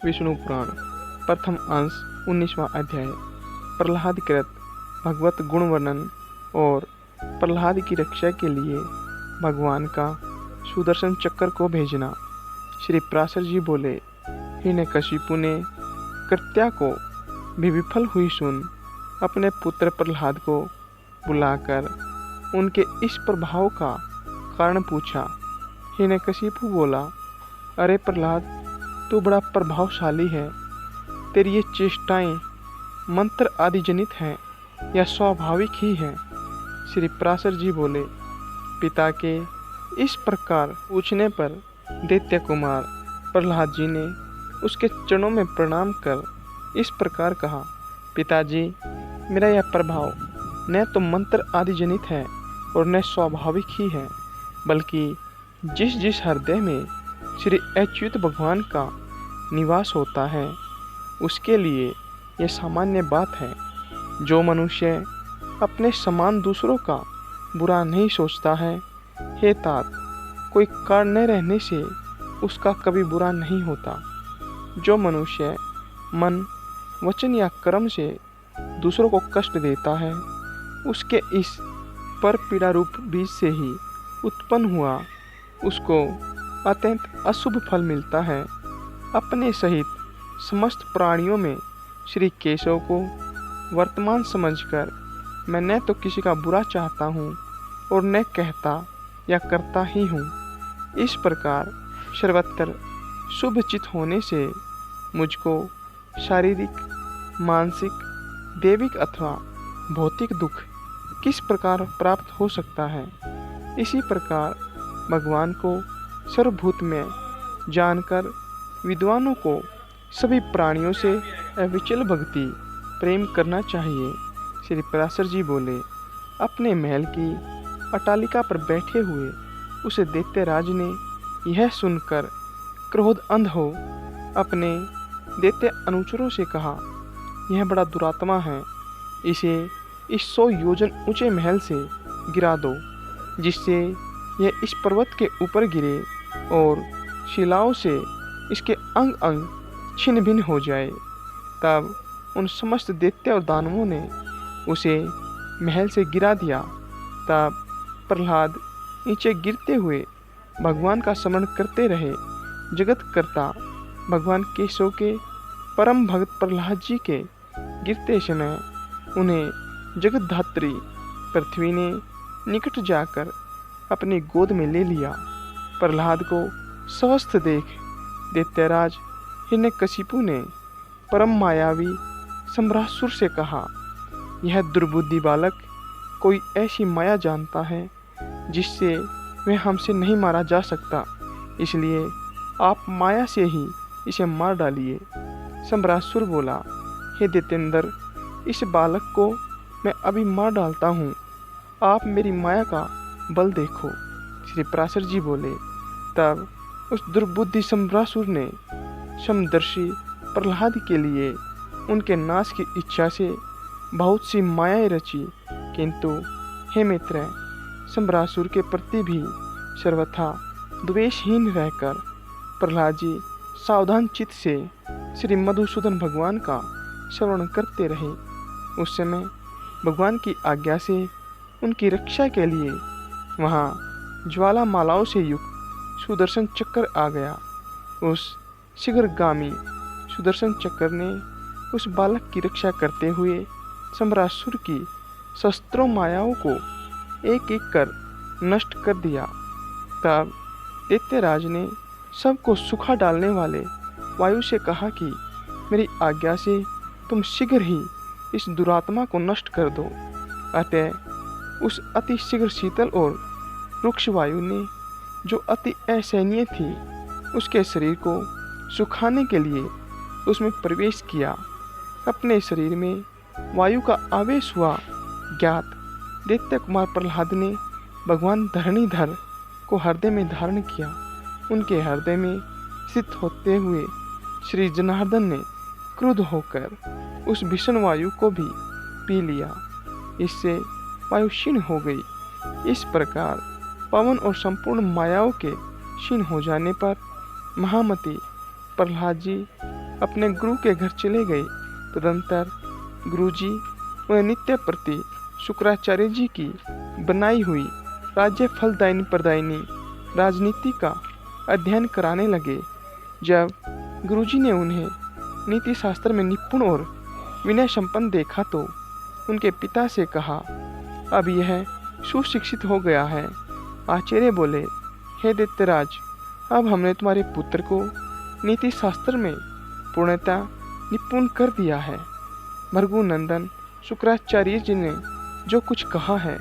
विष्णु पुराण प्रथम अंश 19वां अध्याय। प्रहलाद कृत भगवत गुण वर्णन और प्रहलाद की रक्षा के लिए भगवान का सुदर्शन चक्र को भेजना। श्री पराशर जी बोले, हिरण्यकशिपु ने कृत्या को भी विफल हुई सुन अपने पुत्र प्रहलाद को बुलाकर उनके इस प्रभाव का कारण पूछा। हिरण्यकशिपु बोला, अरे प्रहलाद, तू बड़ा प्रभावशाली है। तेरी ये चेष्टाएं मंत्र आदि जनित हैं या स्वाभाविक ही हैं। श्री पराशर जी बोले, पिता के इस प्रकार पूछने पर दैत्य कुमार प्रहलाद जी ने उसके चरणों में प्रणाम कर इस प्रकार कहा, पिताजी, मेरा यह प्रभाव न तो मंत्र आदि जनित है और न स्वाभाविक ही है, बल्कि जिस जिस हृदय में श्री अच्युत भगवान का निवास होता है उसके लिए यह सामान्य बात है। जो मनुष्य अपने समान दूसरों का बुरा नहीं सोचता है, हे तात, कोई कारण न रहने से उसका कभी बुरा नहीं होता। जो मनुष्य मन, वचन या कर्म से दूसरों को कष्ट देता है, उसके इस पर पीड़ा रूप बीज से ही उत्पन्न हुआ उसको अत्यंत अशुभ फल मिलता है। अपने सहित समस्त प्राणियों में श्री केशव को वर्तमान समझकर मैं न तो किसी का बुरा चाहता हूँ और न कहता या करता ही हूँ। इस प्रकार सर्वत्र शुभ चित होने से मुझको शारीरिक, मानसिक, दैविक अथवा भौतिक दुख किस प्रकार प्राप्त हो सकता है। इसी प्रकार भगवान को सर्वभूत में जानकर विद्वानों को सभी प्राणियों से अविचल भक्ति प्रेम करना चाहिए। श्री पराशर जी बोले, अपने महल की अटालिका पर बैठे हुए उस दैत्यराज ने यह सुनकर क्रोध अंध हो अपने दैत्य अनुचरों से कहा, यह बड़ा दुरात्मा है, इसे इस 100 योजन ऊंचे महल से गिरा दो, जिससे यह इस पर्वत के ऊपर गिरे और शिलाओं से इसके अंग अंग छिन्न भिन्न हो जाए। तब उन समस्त दैत्य और दानवों ने उसे महल से गिरा दिया। तब प्रहलाद नीचे गिरते हुए भगवान का स्मरण करते रहे। जगत कर्ता भगवान केशव के परम भक्त प्रहलाद जी के गिरते समय उन्हें जगतधात्री पृथ्वी ने निकट जाकर अपनी गोद में ले लिया। प्रहलाद को स्वस्थ देख दैत्यराज हिरण्यकशिपु ने परम मायावी सम्रासुर से कहा, यह दुर्बुद्धि बालक कोई ऐसी माया जानता है जिससे वह हमसे नहीं मारा जा सकता, इसलिए आप माया से ही इसे मार डालिए। सम्रासुर बोला, हे दैत्येंद्र, इस बालक को मैं अभी मार डालता हूँ, आप मेरी माया का बल देखो। श्री पराशर जी बोले, तब उस दुर्बुद्धि सम्रासुर ने समदर्शी प्रहलाद के लिए उनके नाश की इच्छा से बहुत सी मायाएं रची, किंतु हे मित्र, सम्रासुर के प्रति भी सर्वथा द्वेषहीन रहकर प्रहलाद जी सावधान चित्त से श्री मधुसूदन भगवान का श्रवण करते रहे। उस समय भगवान की आज्ञा से उनकी रक्षा के लिए वहाँ ज्वालामालाओं से युक्त सुदर्शन चक्र आ गया। उस शीघ्रगामी सुदर्शन चक्र ने उस बालक की रक्षा करते हुए सम्रासुर की शस्त्रों मायाओं को एक एक कर नष्ट कर दिया। तब दैत्यराज ने सबको सुखा डालने वाले वायु से कहा कि मेरी आज्ञा से तुम शीघ्र ही इस दुरात्मा को नष्ट कर दो। अतः उस अति शीघ्र शीतल और रुक्ष वायु ने, जो अति असहनीय थी, उसके शरीर को सुखाने के लिए उसमें प्रवेश किया। अपने शरीर में वायु का आवेश हुआ ज्ञात दैत्य कुमार प्रहलाद ने भगवान धरणीधर को हृदय में धारण किया। उनके हृदय में स्थित होते हुए श्री जनार्दन ने क्रुद्ध होकर उस भीषण वायु को भी पी लिया। इससे वायु क्षीण हो गई। इस प्रकार पवन और संपूर्ण मायाओं के क्षीण हो जाने पर महामती प्रहलाद जी अपने गुरु के घर चले गए। तदंतर गुरुजी उन्हें नित्य प्रति शुक्राचार्य जी की बनाई हुई राज्य फलदायिनी प्रदायिनी राजनीति का अध्ययन कराने लगे। जब गुरुजी ने उन्हें नीति शास्त्र में निपुण और विनय संपन्न देखा तो उनके पिता से कहा, अब यह सुशिक्षित हो गया है। आचार्य बोले, हे दैत्यराज, अब हमने तुम्हारे पुत्र को नीति शास्त्र में पूर्णतः निपुण कर दिया है। भृगुनंदन शुक्राचार्य जी ने जो कुछ कहा है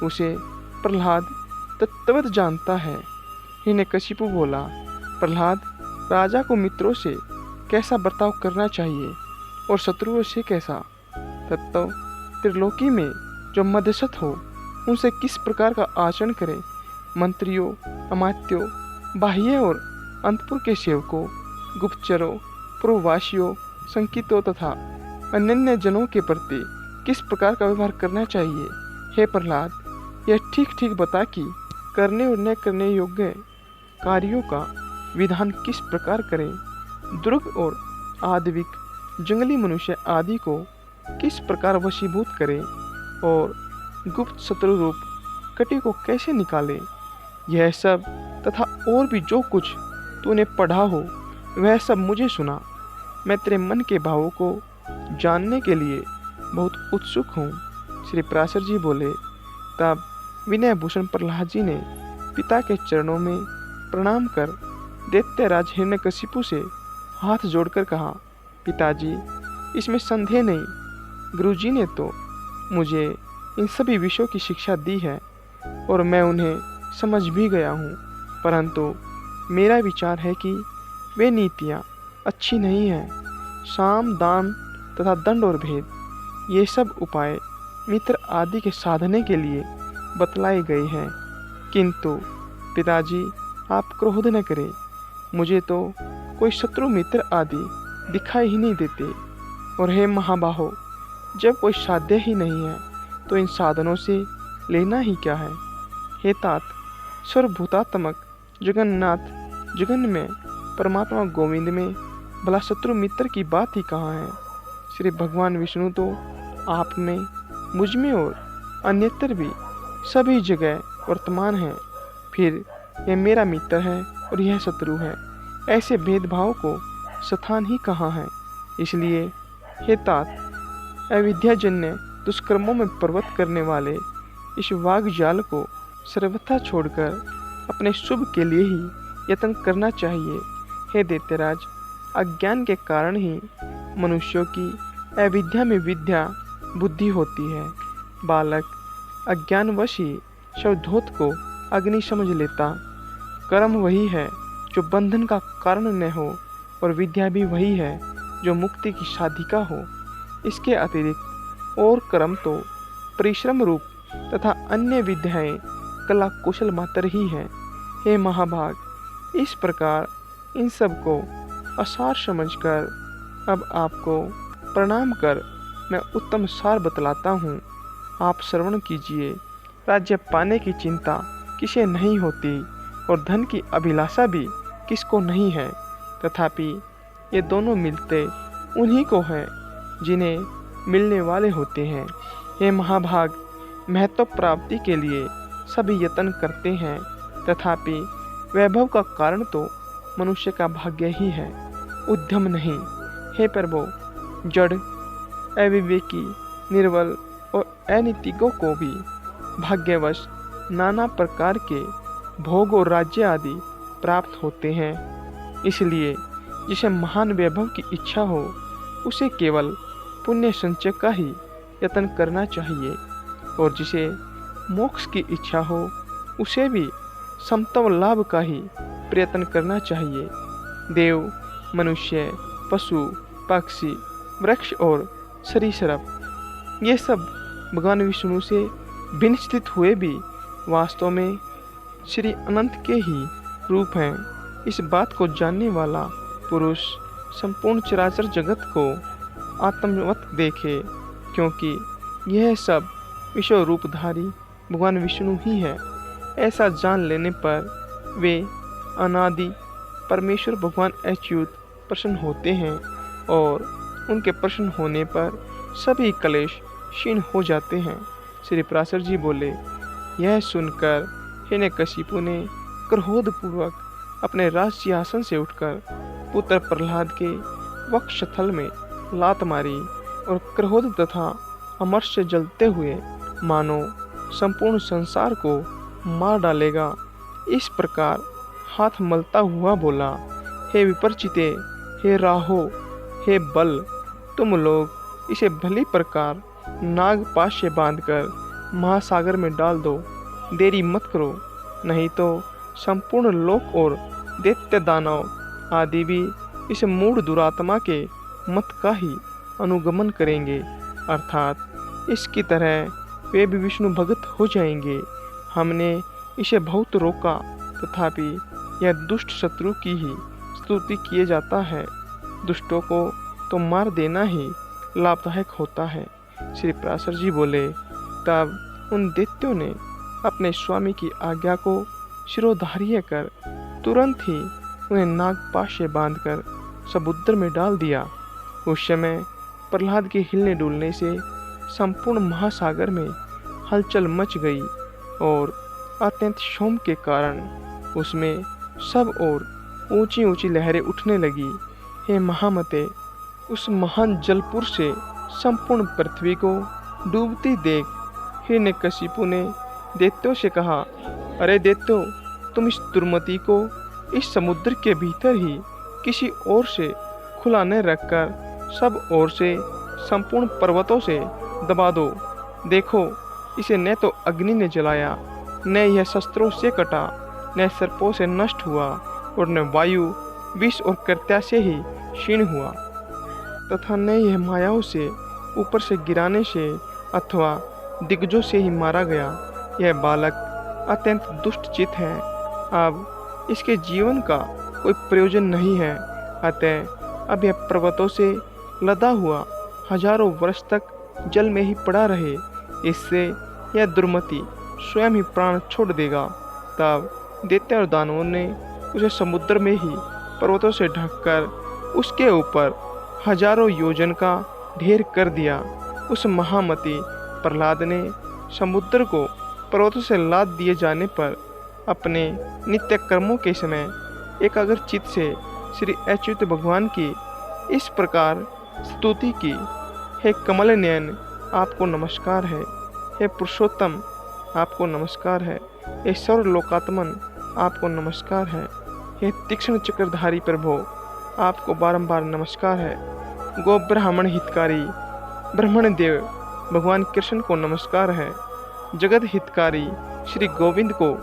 उसे प्रहलाद तत्वत जानता है। हिरण्यकशिपु बोला, प्रहलाद, राजा को मित्रों से कैसा बर्ताव करना चाहिए और शत्रुओं से कैसा, तत्व त्रिलोकी में जो मध्यस्थ हो उनसे किस प्रकार का आचरण करे, मंत्रियों, अमात्यों, बाह्य और अंतपुर के सेवकों, गुप्तचरों, पूर्ववासियों, संकितों तथा अन्य जनों के प्रति किस प्रकार का व्यवहार करना चाहिए। हे प्रहलाद, यह ठीक ठीक बता कि करने और न करने योग्य कार्यों का विधान किस प्रकार करें, दुर्ग और आद्विक जंगली मनुष्य आदि को किस प्रकार वशीभूत करें और गुप्त शत्रु रूप कटी को कैसे निकाले। यह सब तथा और भी जो कुछ तूने पढ़ा हो वह सब मुझे सुना। मैं तेरे मन के भावों को जानने के लिए बहुत उत्सुक हूँ। श्री पराशर जी बोले, तब विनय भूषण प्रहलाद जी ने पिता के चरणों में प्रणाम कर दैत्यराज हिरण्यकशिपु से हाथ जोड़कर कहा, पिताजी, इसमें संदेह नहीं, गुरुजी ने तो मुझे इन सभी विषयों की शिक्षा दी है और मैं उन्हें समझ भी गया हूँ, परंतु मेरा विचार है कि वे नीतियाँ अच्छी नहीं हैं। साम, दान तथा दंड और भेद, ये सब उपाय मित्र आदि के साधने के लिए बतलाए गए हैं। किंतु पिताजी, आप क्रोध न करें, मुझे तो कोई शत्रु मित्र आदि दिखाई ही नहीं देते। और हे महाबाहो, जब कोई साध्य ही नहीं है तो इन साधनों से लेना ही क्या है। हे तात, सर्वभूतात्मक जगन्नाथ जगन में परमात्मा गोविंद में भला शत्रु मित्र की बात ही कहाँ है। श्री भगवान विष्णु तो आप में, मुझ में और अन्यत्र भी सभी जगह वर्तमान है। फिर यह मेरा मित्र है और यह शत्रु है, ऐसे भेदभाव को स्थान ही कहाँ है। इसलिए हे तात, अविद्याजन्य दुष्कर्मों में प्रवृत्त करने वाले इस वाग जाल को सर्वथा छोड़कर अपने शुभ के लिए ही यत्न करना चाहिए। हे दैत्यराज, अज्ञान के कारण ही मनुष्यों की अविद्या में विद्या बुद्धि होती है। बालक अज्ञानवश ही शवधोत को अग्नि समझ लेता। कर्म वही है जो बंधन का कारण न हो और विद्या भी वही है जो मुक्ति की साधिका हो। इसके अतिरिक्त और कर्म तो परिश्रम रूप तथा अन्य विद्याएं कला कुशल मात्र ही हैं। हे महाभाग, इस प्रकार इन सब को असार समझकर अब आपको प्रणाम कर मैं उत्तम सार बतलाता हूँ। आप श्रवण कीजिए। राज्य पाने की चिंता किसे नहीं होती और धन की अभिलाषा भी किसको नहीं है, तथापि ये दोनों मिलते उन्हीं को हैं जिन्हें मिलने वाले होते हैं। हे महाभाग, महत्व प्राप्ति के लिए सभी यत्न करते हैं, तथापि वैभव का कारण तो मनुष्य का भाग्य ही है, उद्यम नहीं। हे प्रभु, जड़, अविवेकी, निर्बल और अनीतिज्ञों को भी भाग्यवश नाना प्रकार के भोग और राज्य आदि प्राप्त होते हैं। इसलिए जिसे महान वैभव की इच्छा हो उसे केवल पुण्य संचय का ही यत्न करना चाहिए, और जिसे मोक्ष की इच्छा हो उसे भी समत्व लाभ का ही प्रयत्न करना चाहिए। देव, मनुष्य, पशु, पक्षी, वृक्ष और सरीसृप, ये सब भगवान विष्णु से भिन्न स्थित हुए भी वास्तव में श्री अनंत के ही रूप हैं। इस बात को जानने वाला पुरुष संपूर्ण चराचर जगत को आत्मवत देखे, क्योंकि यह सब विश्व रूपधारी भगवान विष्णु ही है। ऐसा जान लेने पर वे अनादि परमेश्वर भगवान अच्युत प्रसन्न होते हैं और उनके प्रसन्न होने पर सभी कलेश क्षीण हो जाते हैं। श्री पराशर जी बोले, यह सुनकर हिरण्यकशिपु ने क्रोधपूर्वक अपने राजसिंहासन से उठकर पुत्र प्रहलाद के वक्षस्थल में लात मारी और क्रोध तथा अमर्ष से जलते हुए मानो संपूर्ण संसार को मार डालेगा, इस प्रकार हाथ मलता हुआ बोला, हे विपरचिते, हे राहो, हे बल, तुम लोग इसे भली प्रकार नागपाश से बांधकर महासागर में डाल दो, देरी मत करो, नहीं तो संपूर्ण लोक और दैत्य दानव आदि भी इस मूढ़ दुरात्मा के मत का ही अनुगमन करेंगे, अर्थात इसकी तरह वे भी विष्णु भक्त हो जाएंगे। हमने इसे बहुत रोका, तथापि यह दुष्ट शत्रु की ही स्तुति किए जाता है। दुष्टों को तो मार देना ही लाभदायक होता है। श्री पराशर जी बोले, तब उन दैत्यों ने अपने स्वामी की आज्ञा को शिरोधार्य कर तुरंत ही उन्हें नागपाश से बांधकर समुद्र में डाल दिया। उस समय प्रहलाद के हिलने डुलने से संपूर्ण महासागर में हलचल मच गई और अत्यंत शोम के कारण उसमें सब ओर ऊंची ऊंची लहरें उठने लगी। हे महामते, उस महान जलपुर से संपूर्ण पृथ्वी को डूबती देख हिरण्यकशिपु ने दैत्यों से कहा, अरे दैत्यों, तुम इस दुर्मति को इस समुद्र के भीतर ही किसी ओर से खुला न रखकर सब ओर से संपूर्ण पर्वतों से दबा दो। देखो, इसे न तो अग्नि ने जलाया, न यह शस्त्रों से कटा, न सर्पों से नष्ट हुआ और न वायु विष और कर्त्या से ही क्षीण हुआ, तथा न यह मायाओं से ऊपर से गिराने से अथवा दिग्गजों से ही मारा गया। यह बालक अत्यंत दुष्ट चित्त है। अब इसके जीवन का कोई प्रयोजन नहीं है, अतः अब यह पर्वतों से लदा हुआ हजारों वर्ष तक जल में ही पड़ा रहे, इससे यह दुर्मति स्वयं ही प्राण छोड़ देगा। तब दैत्य और दानवों ने उसे समुद्र में ही पर्वतों से ढककर उसके ऊपर हजारों योजन का ढेर कर दिया। उस महामती प्रहलाद ने समुद्र को पर्वतों से लाद दिए जाने पर अपने नित्य कर्मों के समय एकाग्र चित्त से श्री अच्युत भगवान की इस प्रकार स्तुति की, हे कमल नयन, आपको नमस्कार है। हे पुरुषोत्तम, आपको नमस्कार है। हे सर्वलोकात्मन, आपको नमस्कार है। हे तीक्ष्ण चक्रधारी प्रभो, आपको बारंबार नमस्कार है। गो ब्राह्मण हितकारी ब्राह्मण देव भगवान कृष्ण को नमस्कार है। जगत हितकारी श्री गोविंद को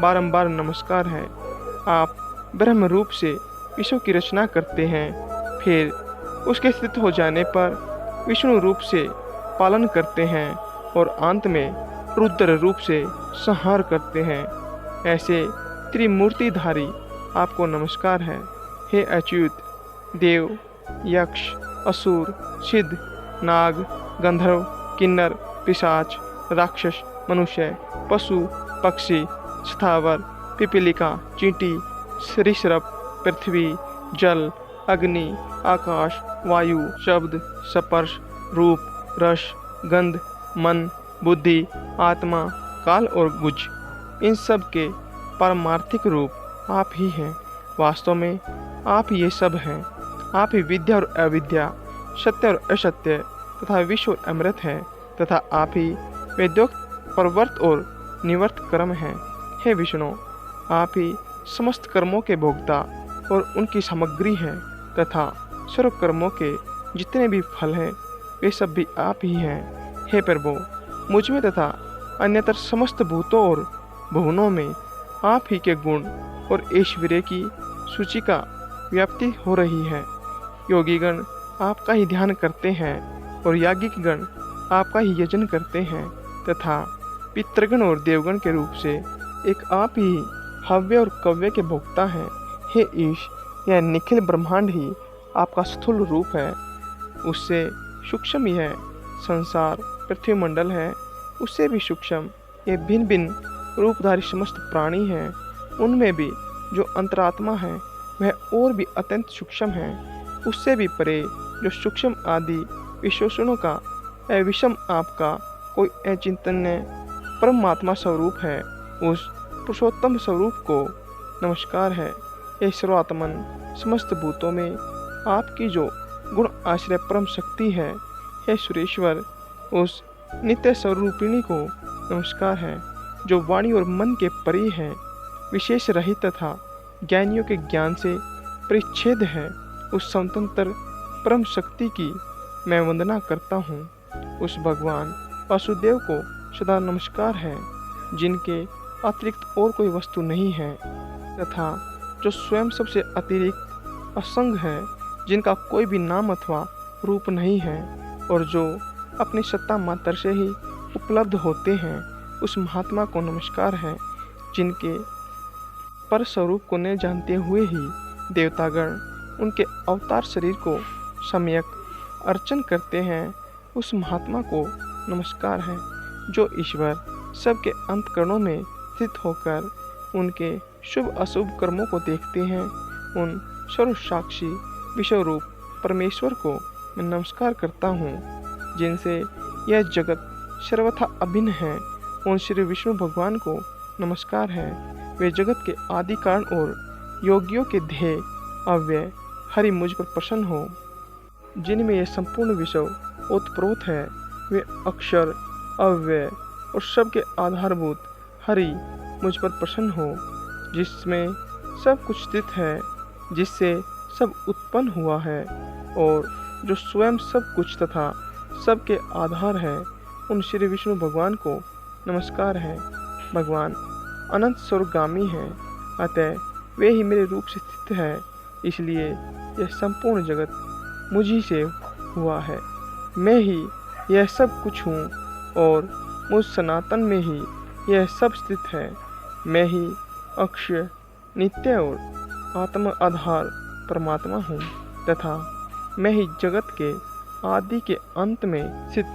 बारंबार नमस्कार है। आप ब्रह्म रूप से विश्व की रचना करते हैं, फिर उसके स्थित हो जाने पर विष्णु रूप से पालन करते हैं और अंत में रुद्र रूप से संहार करते हैं। ऐसे त्रिमूर्तिधारी आपको नमस्कार है। हे अच्युत, देव, यक्ष, असुर, सिद्ध, नाग, गंधर्व, किन्नर, पिशाच, राक्षस, मनुष्य, पशु, पक्षी, स्थावर, पिपीलिका, चींटी, सरीसृप, पृथ्वी, जल, अग्नि, आकाश, वायु, शब्द, स्पर्श, रूप, रस, गंध, मन, बुद्धि, आत्मा, काल और गुज, इन सब के पारमार्थिक रूप आप ही हैं। वास्तव में आप ये सब हैं। आप ही विद्या और अविद्या, सत्य और असत्य तथा विश्व और अमृत हैं, तथा आप ही वेदोक्त प्रवर्त और निवर्त कर्म हैं। हे विष्णु, आप ही समस्त कर्मों के भोक्ता और उनकी सामग्री हैं, तथा सर्व कर्मों के जितने भी फल हैं वे सब भी आप ही हैं। हे प्रभु, मुझ में तथा अन्यतर समस्त भूतों और भुवनों में आप ही के गुण और ऐश्वर्य की सूची का व्याप्ति हो रही है। योगीगण आपका ही ध्यान करते हैं और याज्ञिक गण आपका ही यजन करते हैं, तथा पितृगण और देवगण के रूप से एक आप ही हव्य और कव्य के भोक्ता हैं। हे ईश, यह निखिल ब्रह्मांड ही आपका स्थूल रूप है। उससे सूक्ष्म यह संसार पृथ्वी मंडल है, उससे भी सूक्ष्म ये भिन्न भिन्न रूपधारी समस्त प्राणी हैं। उनमें भी जो अंतरात्मा है वह और भी अत्यंत सूक्ष्म है। उससे भी परे जो सूक्ष्म आदि विशेषणों का अविषम आपका कोई अचिंतन्य परमात्मा स्वरूप है, उस पुरुषोत्तम स्वरूप को नमस्कार है। हे सर्वात्मन, समस्त भूतों में आपकी जो गुण आश्रय परम शक्ति है, हे सुरेश्वर, उस नित्य स्वरूपिणी को नमस्कार है, जो वाणी और मन के परे है, विशेष रहित तथा ज्ञानियों के ज्ञान से परिच्छेद है। उस स्वतंत्र परम शक्ति की मैं वंदना करता हूँ। उस भगवान वासुदेव को सदा नमस्कार है, जिनके अतिरिक्त और कोई वस्तु नहीं है, तथा जो स्वयं सबसे अतिरिक्त असंग है, जिनका कोई भी नाम अथवा रूप नहीं है, और जो अपनी सत्ता मात्र से ही उपलब्ध होते हैं। उस महात्मा को नमस्कार है, जिनके पर स्वरूप को न जानते हुए ही देवतागण उनके अवतार शरीर को सम्यक अर्चन करते हैं। उस महात्मा को नमस्कार है, जो ईश्वर सबके अंतकरणों में स्थित होकर उनके शुभ अशुभ कर्मों को देखते हैं। उन सर्वसाक्षी विश्वरूप परमेश्वर को मैं नमस्कार करता हूँ, जिनसे यह जगत सर्वथा अभिन्न है। उन श्री विष्णु भगवान को नमस्कार है, वे जगत के आदि कारण और योगियों के ध्येय अव्यय हरि मुझ पर प्रसन्न हो, जिनमें यह संपूर्ण विश्व ओतप्रोत है। वे अक्षर अव्यय और सबके आधारभूत हरि मुझ पर प्रसन्न हो, जिसमें सब कुछ स्थित है, जिससे सब उत्पन्न हुआ है, और जो स्वयं सब कुछ तथा सबके आधार है। उन श्री विष्णु भगवान को नमस्कार है। भगवान अनंत स्वर्गामी है, अतः वे ही मेरे रूप से स्थित है, इसलिए यह संपूर्ण जगत मुझी से हुआ है। मैं ही यह सब कुछ हूँ, और मुझ सनातन में ही यह सब स्थित है। मैं ही अक्षय नित्य और आत्म आधार परमात्मा हूँ, तथा मैं ही जगत के आदि के अंत में स्थित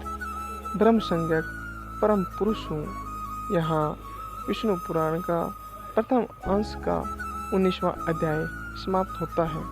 ब्रह्म संज्ञक परम पुरुष हूँ। यहाँ विष्णु पुराण का प्रथम अंश का 19वां अध्याय समाप्त होता है।